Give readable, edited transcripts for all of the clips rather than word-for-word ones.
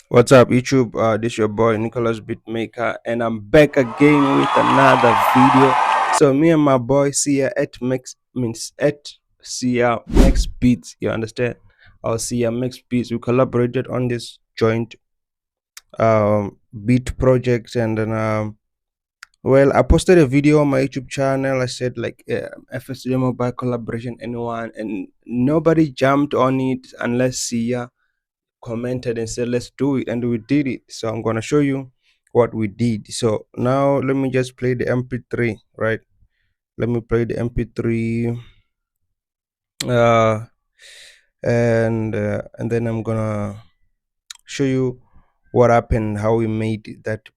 What's up, YouTube? This your boy Nicholas Beatmaker, and I'm back again with another video. So me and my boy Sia at Mix means at Sia Mix Beats. You understand? Our Sia Mix Beats. We collaborated on this joint beat project, and then well, I posted a video on my YouTube channel. I said like FSDMobile collaboration anyone, and nobody jumped on it unless Sia commented and said let's do it, and we did it. So I'm gonna show you what we did. So now let me just play the mp3, right? Let me play the mp3, uh and then I'm gonna show you what happened, how we made that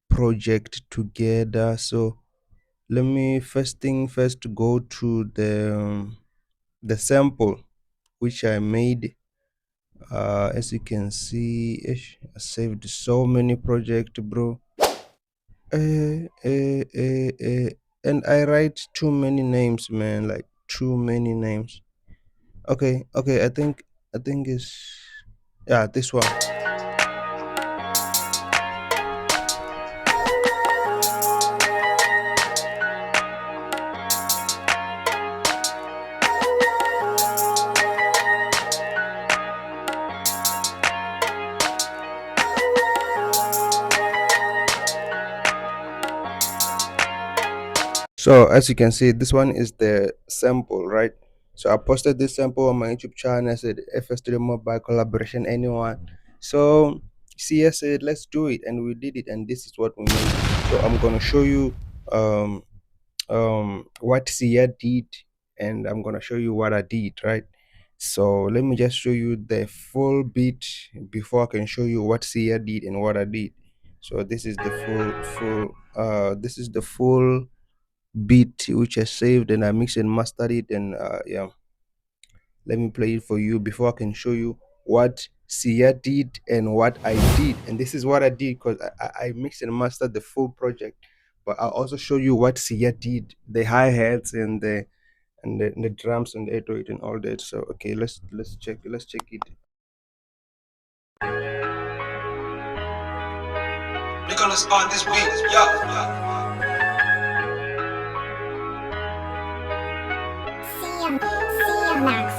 project together. So let me first thing first go to the sample which I made. As you can see, I saved so many projects, bro. And I write too many names, man. Like too many names. Okay. I think it's, yeah, this one. So as you can see, this one is the sample, right? So I posted this sample on my YouTube channel. I said FSTudio Mobile collaboration anyone. So CS said let's do it, and we did it, and this is what we made. So I'm gonna show you um what Sia did, and I'm gonna show you what I did, right? So let me just show you the full beat before I can show you what Sia did and what I did. So this is the full beat which I saved, and I mixed and mastered it, and yeah, let me play it for you before I can show you what Sia did and what I did. And this is what I did because I mixed and mastered the full project, but I'll also show you what Sia did, the hi-hats and the drums and the 808 and all that. So okay, let's check it. Nicholas on this beat, yeah. See you, Max.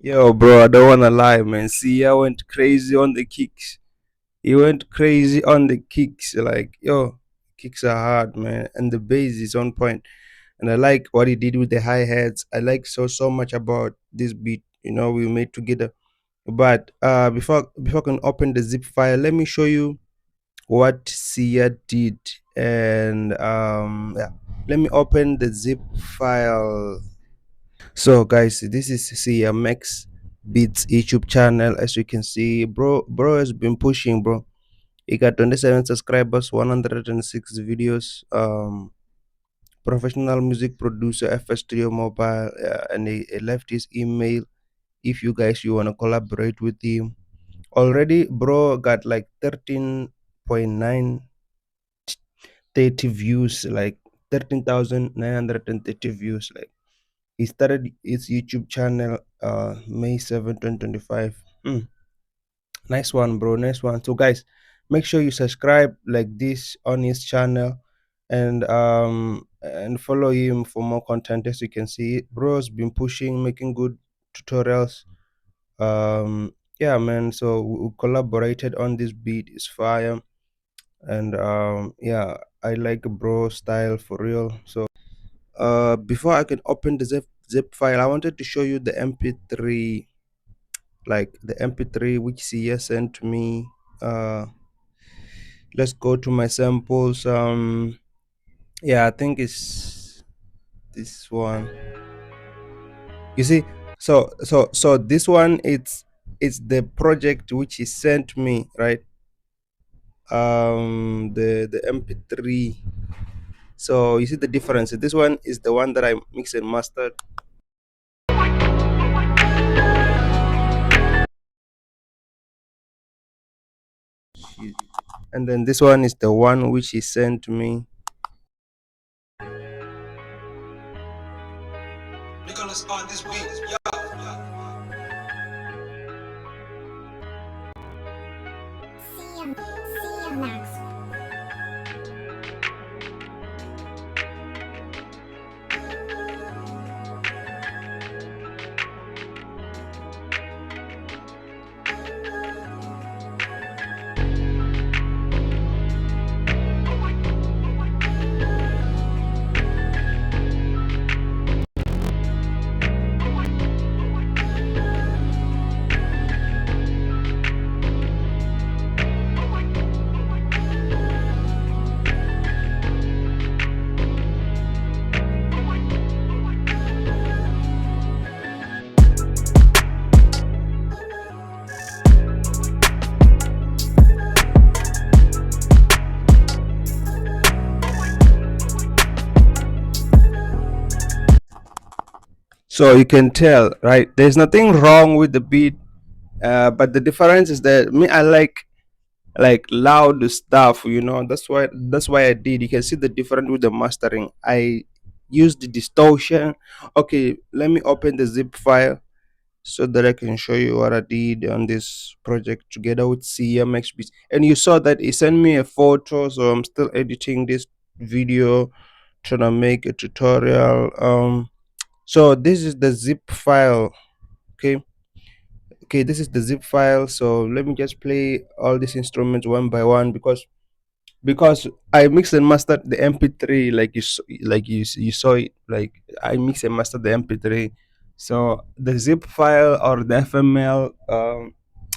Yo, bro, I don't wanna lie, man. Sia went crazy on the kicks. He went crazy on the kicks. Like, yo, kicks are hard, man, and the bass is on point. And I like what he did with the hi hats. I like so much about this beat. We made together. But before I can open the zip file, let me show you what Sia did. And yeah, let me open the zip file. So guys, this is Sia Max Beats YouTube channel. As you can see, bro has been pushing, bro. He got 27 subscribers, 106 videos. Professional music producer, FS Studio Mobile, and he left his email if you want to collaborate with him. Already, bro got like 13.930 views, like 13,930 views. Like, he started his YouTube channel May 7, 2025. Nice one, bro. Nice one. So guys, make sure you subscribe like this on his channel, and and follow him for more content. As you can see, bro's been pushing, making good tutorials. Yeah, man. So we collaborated on this beat. It's fire, and yeah, I like bro style for real. So before I can open the zip file, I wanted to show you the mp3, like the mp3 which cs sent to me. uh let's go to my samples. Yeah, I think it's this one. You see, so this one, it's the project which he sent me, right? The mp3. So you see the difference. This one is the one that I mix and mastered. And then this one is the one which he sent to me. Nicholas on this beat. CM Max. So you can tell, right? There's nothing wrong with the beat, but the difference is that me, I like loud stuff. That's why I did. You can see the difference with the mastering. I used the distortion. Okay, let me open the zip file so that I can show you what I did on this project together with CMX Beats. And you saw that he sent me a photo, so I'm still editing this video, trying to make a tutorial. So this is the zip file. Okay, okay, this is the zip file. So let me just play all these instruments one by one, because I mixed and mastered the mp3, like you saw it. Like I mixed and mastered the mp3. So the zip file or the fml,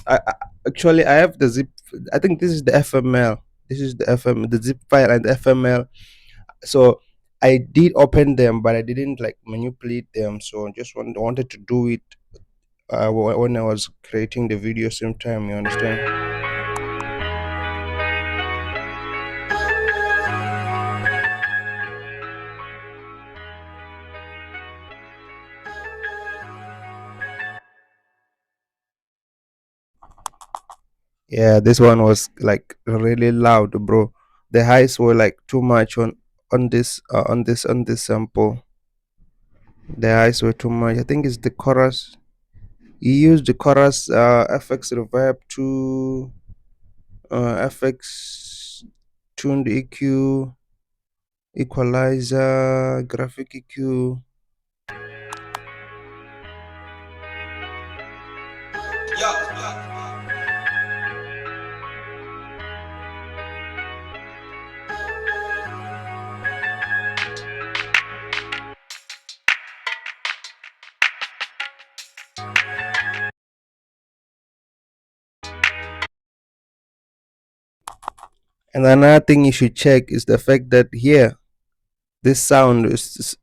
I actually I have the zip. I think this is the fml. This is the zip file and the fml. So I did open them, but I didn't like manipulate them. So just wanted to do it when I was creating the video same time. You understand? Yeah, this one was like really loud, bro. The highs were like too much on this sample. The highs were too much. I think it's the chorus. He used the chorus FX reverb to FX tuned EQ, equalizer, graphic EQ. And another thing you should check is the fact that here this sound is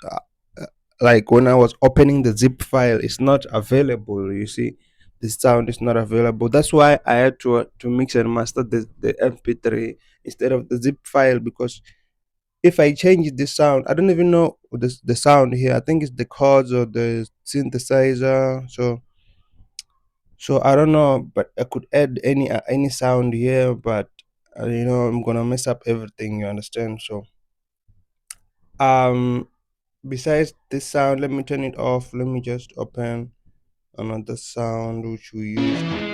like when I was opening the zip file, it's not available. You see, the sound is not available. That's why I had to mix and master the mp3 instead of the zip file, because if I change the sound, I don't even know the sound here. I think it's the chords or the synthesizer. So I don't know, but I could add any sound here, but I'm gonna mess up everything. You understand? So um besides this sound, let me turn it off. Let me just open another sound which we use.